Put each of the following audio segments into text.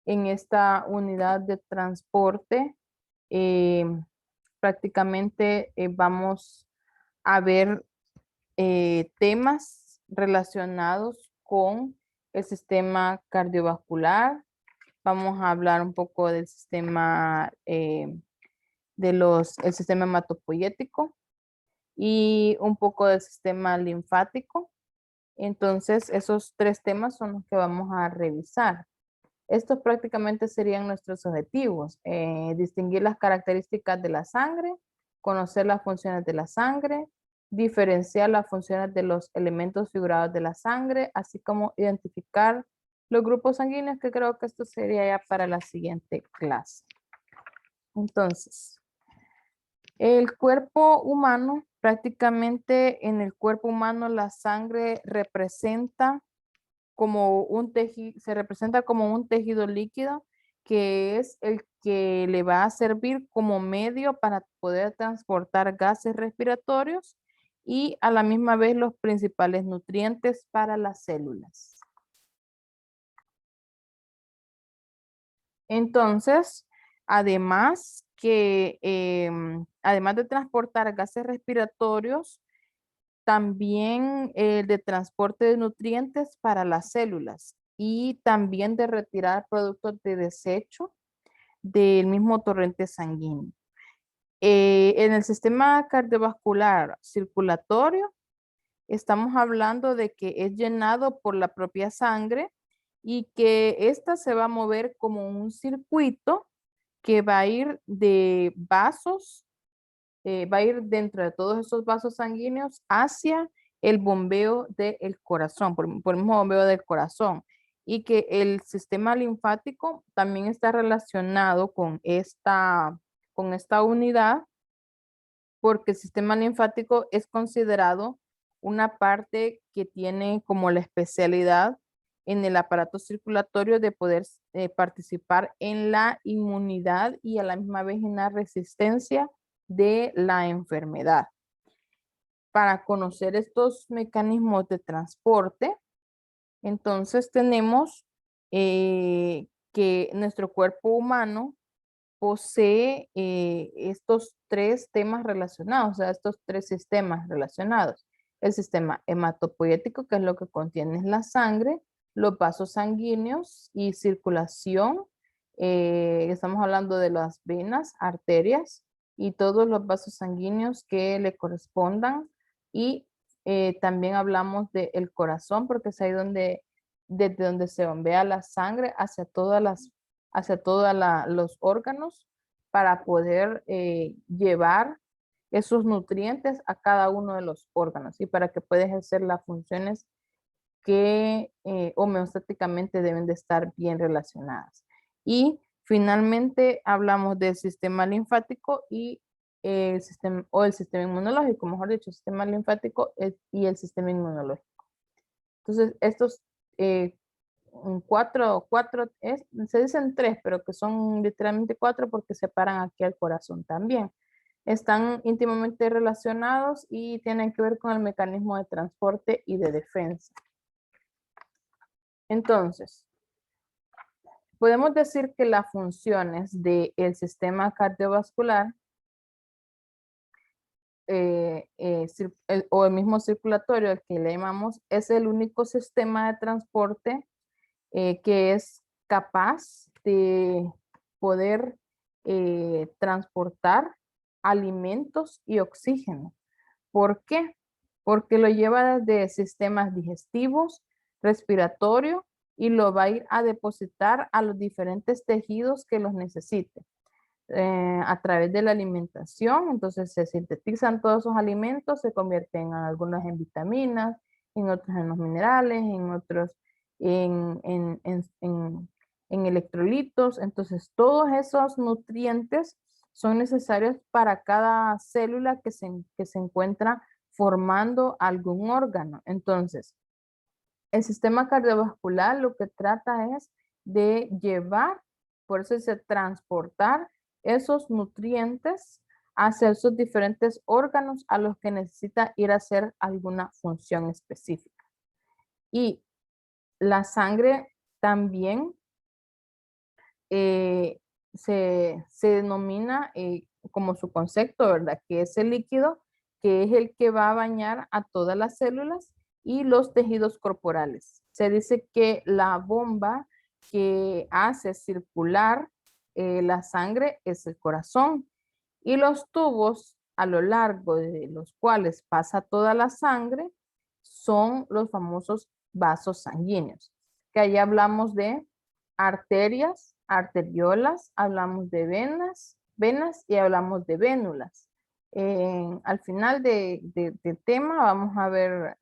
En esta unidad de transporte, eh, prácticamente vamos a ver temas relacionados con el sistema cardiovascular. Vamos a hablar un poco del sistema el sistema hematopoyético y un poco del sistema linfático. Entonces, esos tres temas son los que vamos a revisar. Estos prácticamente serían nuestros objetivos. Distinguir las características de la sangre, conocer las funciones de la sangre, diferenciar las funciones de los elementos figurados de la sangre, así como identificar los grupos sanguíneos, que creo que esto sería ya para la siguiente clase. Entonces, el cuerpo humano, prácticamente en el cuerpo humano la sangre representa como un tejido, se representa como un tejido líquido que es el que le va a servir como medio para poder transportar gases respiratorios y a la misma vez los principales nutrientes para las células. Entonces, además de transportar gases respiratorios, también de transporte de nutrientes para las células y también de retirar productos de desecho del mismo torrente sanguíneo. En el sistema cardiovascular circulatorio, estamos hablando de que es llenado por la propia sangre y que ésta se va a mover como un circuito que va a ir de vasos, va a ir dentro de todos esos vasos sanguíneos hacia el bombeo del corazón, por el mismo bombeo del corazón. Y que el sistema linfático también está relacionado con esta unidad, porque el sistema linfático es considerado una parte que tiene como la especialidad en el aparato circulatorio de poder participar en la inmunidad y a la misma vez en la resistencia de la enfermedad. Para conocer estos mecanismos de transporte, entonces tenemos que nuestro cuerpo humano posee estos tres temas relacionados, o sea, estos tres sistemas relacionados. El sistema hematopoyético, que es lo que contiene la sangre, los vasos sanguíneos y circulación. Estamos hablando de las venas, arterias y todos los vasos sanguíneos que le correspondan. Y también hablamos del corazón, porque es ahí desde donde se bombea la sangre hacia todos los órganos para poder llevar esos nutrientes a cada uno de los órganos y para que pueda ejercer las funciones que homeostáticamente deben de estar bien relacionadas. Y finalmente hablamos del sistema linfático y el sistema inmunológico, mejor dicho, el sistema linfático y el sistema inmunológico. Entonces, estos se dicen tres, pero que son literalmente cuatro porque separan aquí al corazón también. Están íntimamente relacionados y tienen que ver con el mecanismo de transporte y de defensa. Entonces, podemos decir que las funciones del sistema cardiovascular o el mismo circulatorio, el que le llamamos, es el único sistema de transporte que es capaz de poder transportar alimentos y oxígeno. ¿Por qué? Porque lo lleva desde sistemas digestivos, respiratorio y lo va a ir a depositar a los diferentes tejidos que los necesite. A través de la alimentación, entonces se sintetizan todos esos alimentos, se convierten algunos en vitaminas, en otros en los minerales, en otros en electrolitos. Entonces todos esos nutrientes son necesarios para cada célula que se encuentra formando algún órgano. Entonces, el sistema cardiovascular lo que trata es de llevar, por eso dice transportar esos nutrientes hacia esos diferentes órganos a los que necesita ir a hacer alguna función específica. Y la sangre también se denomina como su concepto, ¿verdad? Que ese líquido que es el que va a bañar a todas las células y los tejidos corporales. Se dice que la bomba que hace circular la sangre es el corazón y los tubos a lo largo de los cuales pasa toda la sangre son los famosos vasos sanguíneos, que ahí hablamos de arterias, arteriolas, hablamos de venas y hablamos de vénulas. Al final del tema vamos a ver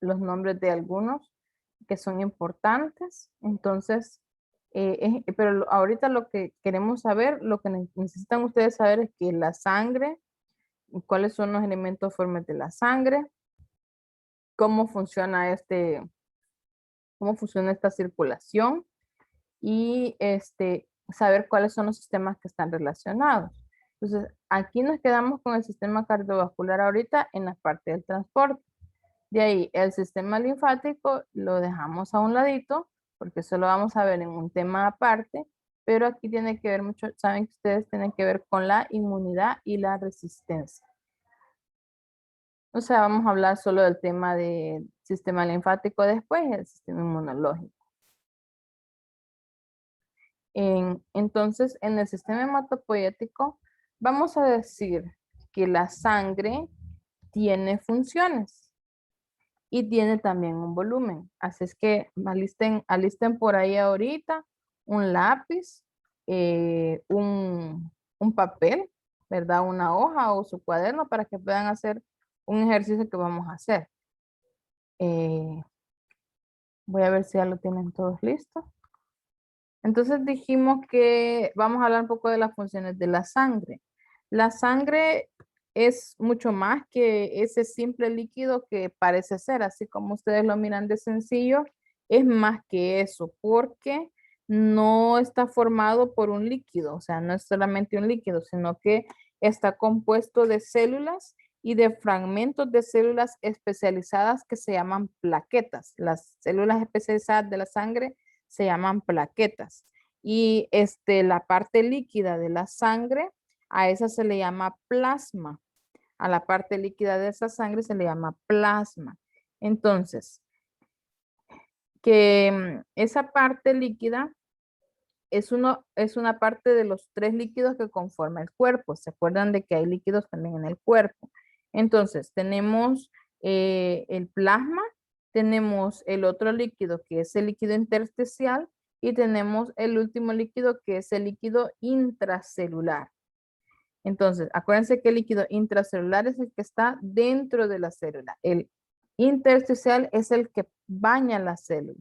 los nombres de algunos que son importantes. Entonces, pero ahorita lo que queremos saber, lo que necesitan ustedes saber es que la sangre, cuáles son los elementos formes de la sangre, cómo funciona cómo funciona esta circulación y saber cuáles son los sistemas que están relacionados. Entonces, aquí nos quedamos con el sistema cardiovascular ahorita en la parte del transporte. De ahí, el sistema linfático lo dejamos a un ladito, porque eso lo vamos a ver en un tema aparte, pero aquí tiene que ver mucho, saben que ustedes tienen que ver con la inmunidad y la resistencia. O sea, vamos a hablar solo del tema del sistema linfático después, el sistema inmunológico. Entonces, en el sistema hematopoético, vamos a decir que la sangre tiene funciones y tiene también un volumen. Así es que alisten por ahí ahorita un lápiz, un papel, ¿verdad? Una hoja o su cuaderno para que puedan hacer un ejercicio que vamos a hacer. Voy a ver si ya lo tienen todos listos. Entonces dijimos que vamos a hablar un poco de las funciones de la sangre. La sangre es mucho más que ese simple líquido que parece ser, así como ustedes lo miran de sencillo, es más que eso, porque no está formado por un líquido, o sea, no es solamente un líquido, sino que está compuesto de células y de fragmentos de células especializadas que se llaman plaquetas. Las células especializadas de la sangre se llaman plaquetas. Y la parte líquida de la sangre, a esa se le llama plasma. A la parte líquida de esa sangre se le llama plasma. Entonces, que esa parte líquida es una parte de los tres líquidos que conforman el cuerpo. ¿Se acuerdan de que hay líquidos también en el cuerpo? Entonces, tenemos el plasma, tenemos el otro líquido que es el líquido intersticial y tenemos el último líquido que es el líquido intracelular. Entonces, acuérdense que el líquido intracelular es el que está dentro de la célula. El intersticial es el que baña la célula.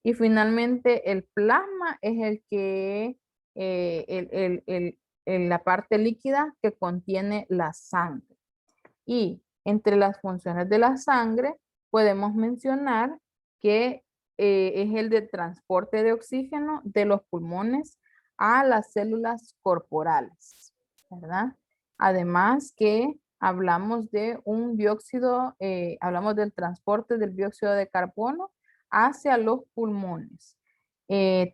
Y finalmente el plasma es el que, la parte líquida que contiene la sangre. Y entre las funciones de la sangre podemos mencionar que es el de transporte de oxígeno de los pulmones a las células corporales, ¿verdad? Además que hablamos de un dióxido, hablamos del transporte del dióxido de carbono hacia los pulmones.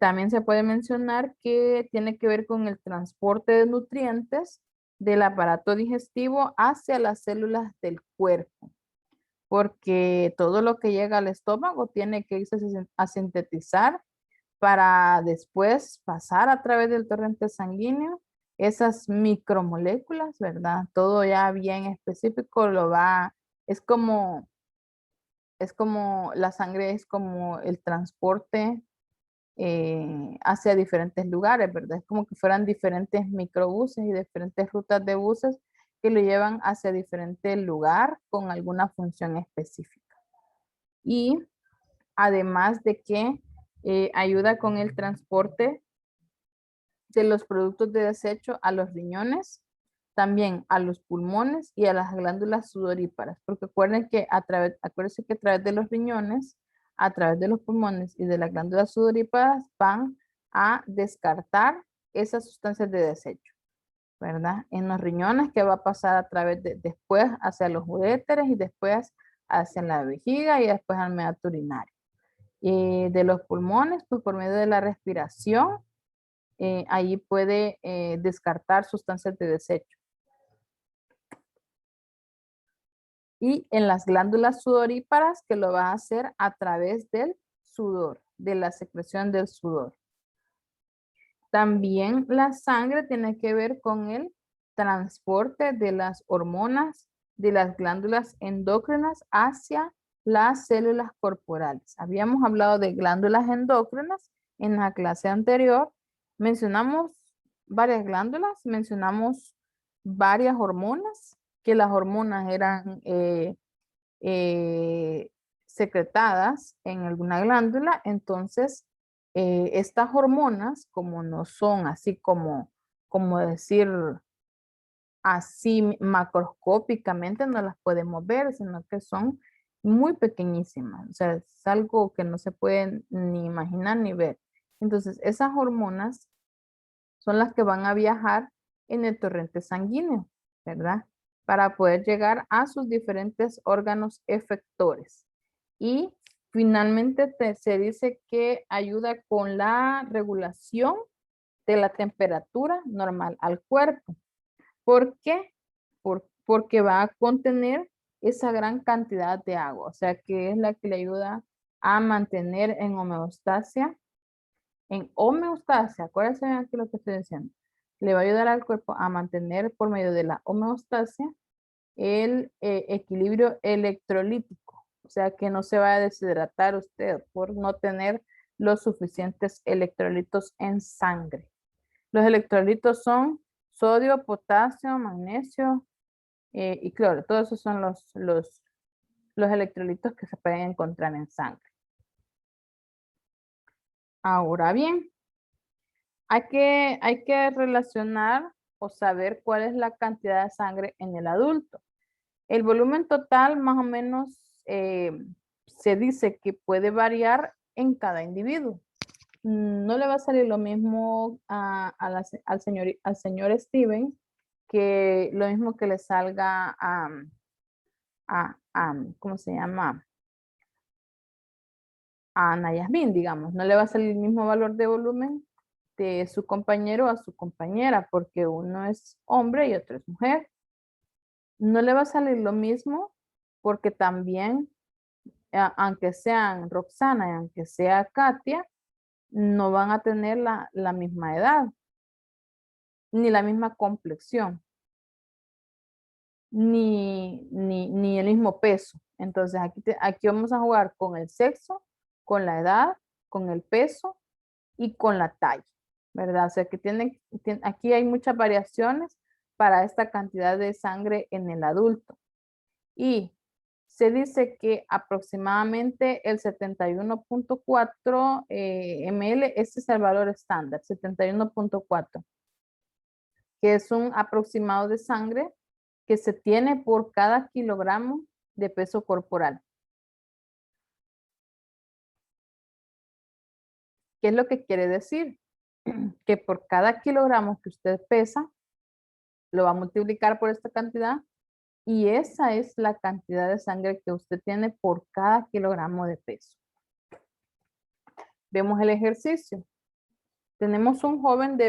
También se puede mencionar que tiene que ver con el transporte de nutrientes del aparato digestivo hacia las células del cuerpo, porque todo lo que llega al estómago tiene que irse a sintetizar para después pasar a través del torrente sanguíneo esas micromoléculas, ¿verdad? Todo ya bien específico es como la sangre es como el transporte hacia diferentes lugares, ¿verdad? Es como que fueran diferentes microbuses y diferentes rutas de buses que lo llevan hacia diferente lugar con alguna función específica. Y además de que ayuda con el transporte de los productos de desecho a los riñones, también a los pulmones y a las glándulas sudoríparas, porque acuérdense que a través de los riñones, a través de los pulmones y de las glándulas sudoríparas van a descartar esas sustancias de desecho, ¿verdad? En los riñones que va a pasar a través después hacia los uréteres y después hacia la vejiga y después al meato urinario. De los pulmones, pues por medio de la respiración ahí puede descartar sustancias de desecho. Y en las glándulas sudoríparas, que lo va a hacer a través del sudor, de la secreción del sudor. También la sangre tiene que ver con el transporte de las hormonas de las glándulas endócrinas hacia las células corporales. Habíamos hablado de glándulas endócrinas en la clase anterior. Mencionamos varias glándulas, mencionamos varias hormonas, que las hormonas eran eh, secretadas en alguna glándula. Entonces, estas hormonas, como no son así como decir así macroscópicamente, no las podemos ver, sino que son muy pequeñísimas. O sea, es algo que no se puede ni imaginar ni ver. Entonces, esas hormonas son las que van a viajar en el torrente sanguíneo, ¿verdad? Para poder llegar a sus diferentes órganos efectores. Y finalmente se dice que ayuda con la regulación de la temperatura normal al cuerpo. ¿Por qué? Porque va a contener esa gran cantidad de agua, o sea que es la que le ayuda a mantener en homeostasia, acuérdense aquí lo que estoy diciendo, le va a ayudar al cuerpo a mantener por medio de la homeostasia el equilibrio electrolítico, o sea que no se va a deshidratar usted por no tener los suficientes electrolitos en sangre. Los electrolitos son sodio, potasio, magnesio y cloro. Todos esos son los electrolitos que se pueden encontrar en sangre. Ahora bien, hay que relacionar o saber cuál es la cantidad de sangre en el adulto. El volumen total más o menos se dice que puede variar en cada individuo. No le va a salir lo mismo al señor Steven que lo mismo que le salga ¿cómo se llama? A Ana Yasmin, digamos. No le va a salir el mismo valor de volumen de su compañero a su compañera, porque uno es hombre y otro es mujer. No le va a salir lo mismo porque también, aunque sean Roxana y aunque sea Katia, no van a tener la misma edad, ni la misma complexión, ni el mismo peso. Entonces aquí vamos a jugar con el sexo, con la edad, con el peso y con la talla, ¿verdad? O sea que aquí hay muchas variaciones para esta cantidad de sangre en el adulto. Y se dice que aproximadamente el 71.4 ml, ese es el valor estándar, 71.4, que es un aproximado de sangre que se tiene por cada kilogramo de peso corporal. ¿Qué es lo que quiere decir? Que por cada kilogramo que usted pesa, lo va a multiplicar por esta cantidad y esa es la cantidad de sangre que usted tiene por cada kilogramo de peso. Vemos el ejercicio. Tenemos un joven de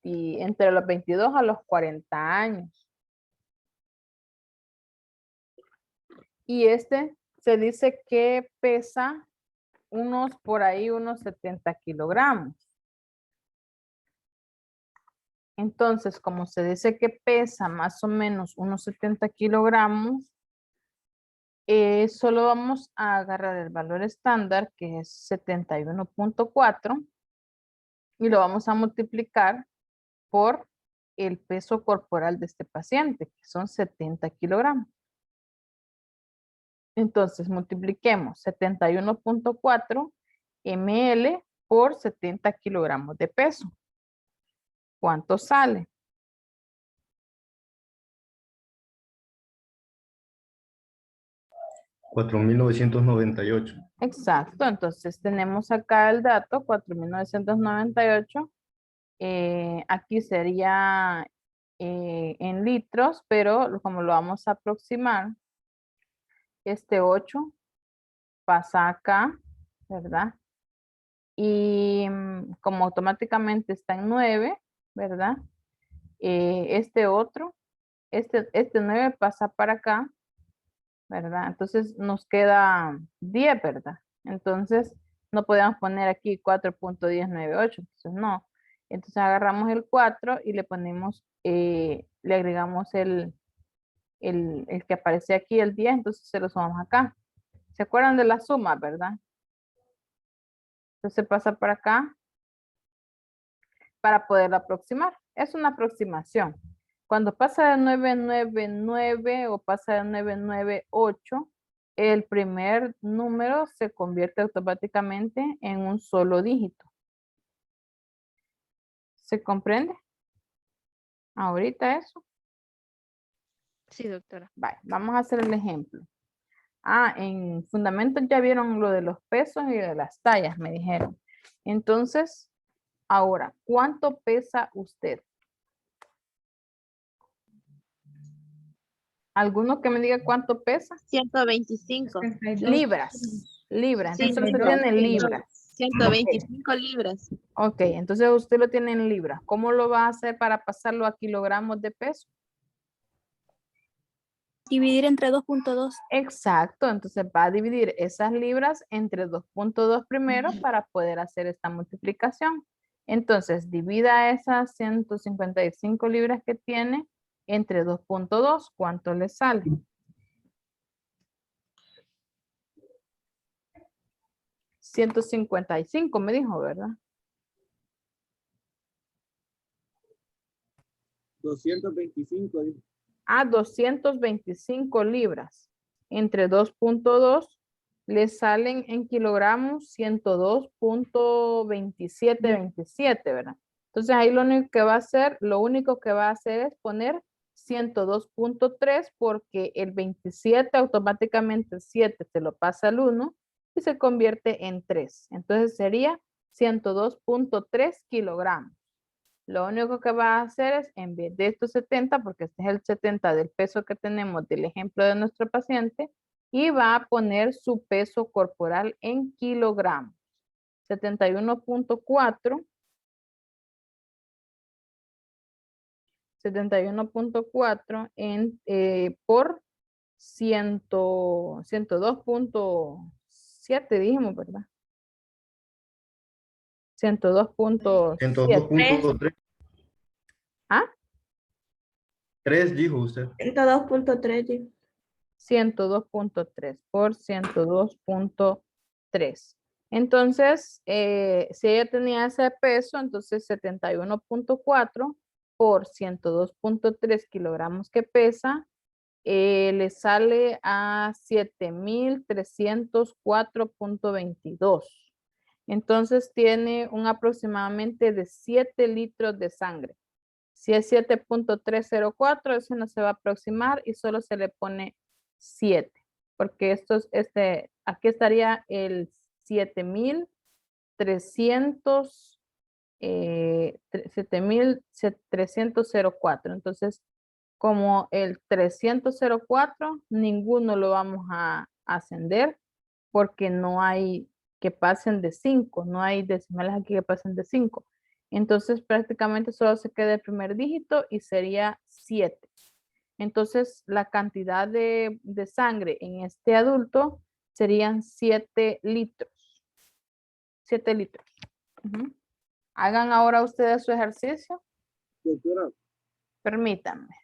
entre los 22 a los 40 años. Y este se dice que pesa por ahí unos 70 kilogramos. Entonces, como se dice que pesa más o menos unos 70 kilogramos, solo vamos a agarrar el valor estándar, que es 71.4, y lo vamos a multiplicar por el peso corporal de este paciente, que son 70 kilogramos. Entonces, multipliquemos 71.4 ml por 70 kilogramos de peso. ¿Cuánto sale? 4.998. Exacto, entonces tenemos acá el dato, 4.998. Aquí sería en litros, pero como lo vamos a aproximar, este 8 pasa acá, ¿verdad? Y como automáticamente está en 9, ¿verdad? Este otro, este 9 pasa para acá, ¿verdad? Entonces nos queda 10, ¿verdad? Entonces no podemos poner aquí 4.1098, entonces no. Entonces agarramos el 4 y le ponemos, le agregamos el que aparece aquí, el 10, entonces se lo sumamos acá. ¿Se acuerdan de la suma, verdad? Entonces pasa para acá para poder aproximar. Es una aproximación. Cuando pasa de 999 o pasa de 998, el primer número se convierte automáticamente en un solo dígito. ¿Se comprende? Ahorita eso. Sí, doctora. Vale, vamos a hacer el ejemplo. En fundamentos ya vieron lo de los pesos y de las tallas, me dijeron. Entonces, ahora, ¿cuánto pesa usted? ¿Alguno que me diga cuánto pesa? 125. Libras. Libras. Sí, Entonces usted tiene libras. 125 libras. Ok, entonces usted lo tiene en libras. ¿Cómo lo va a hacer para pasarlo a kilogramos de peso? Dividir entre 2.2. Exacto, entonces va a dividir esas libras entre 2.2 primero para poder hacer esta multiplicación. Entonces, divida esas 155 libras que tiene entre 2.2. ¿Cuánto le sale? 155 me dijo, ¿verdad? 225. 225 libras entre 2.2 le salen en kilogramos 102.2727, ¿verdad? Entonces ahí lo único que va a hacer, es poner 102.3 porque el 27 automáticamente el 7 se lo pasa al 1 y se convierte en 3. Entonces sería 102.3 kilogramos. Lo único que va a hacer es, en vez de estos 70, porque este es el 70 del peso que tenemos del ejemplo de nuestro paciente, y va a poner su peso corporal en kilogramos. 71.4. 71.4 por 102.7 dijimos, ¿verdad? 102.7. 102.3. ¿Ah? 3 dijo usted. 102.3. 102.3 por 102.3. Entonces, si ella tenía ese peso, entonces 71.4 por 102.3 kilogramos que pesa, le sale a 7.304.22. Entonces tiene un aproximadamente de 7 litros de sangre. Si es 7.304, eso no se va a aproximar y solo se le pone 7, porque aquí estaría el 7.300, 7.304. Entonces, como el 304, ninguno lo vamos a ascender porque no hay que pasen de 5, no hay decimales aquí que pasen de 5. Entonces prácticamente solo se queda el primer dígito y sería 7. Entonces la cantidad de sangre en este adulto serían 7 litros. 7 litros. Hagan ahora ustedes su ejercicio. Doctora, Permítanme.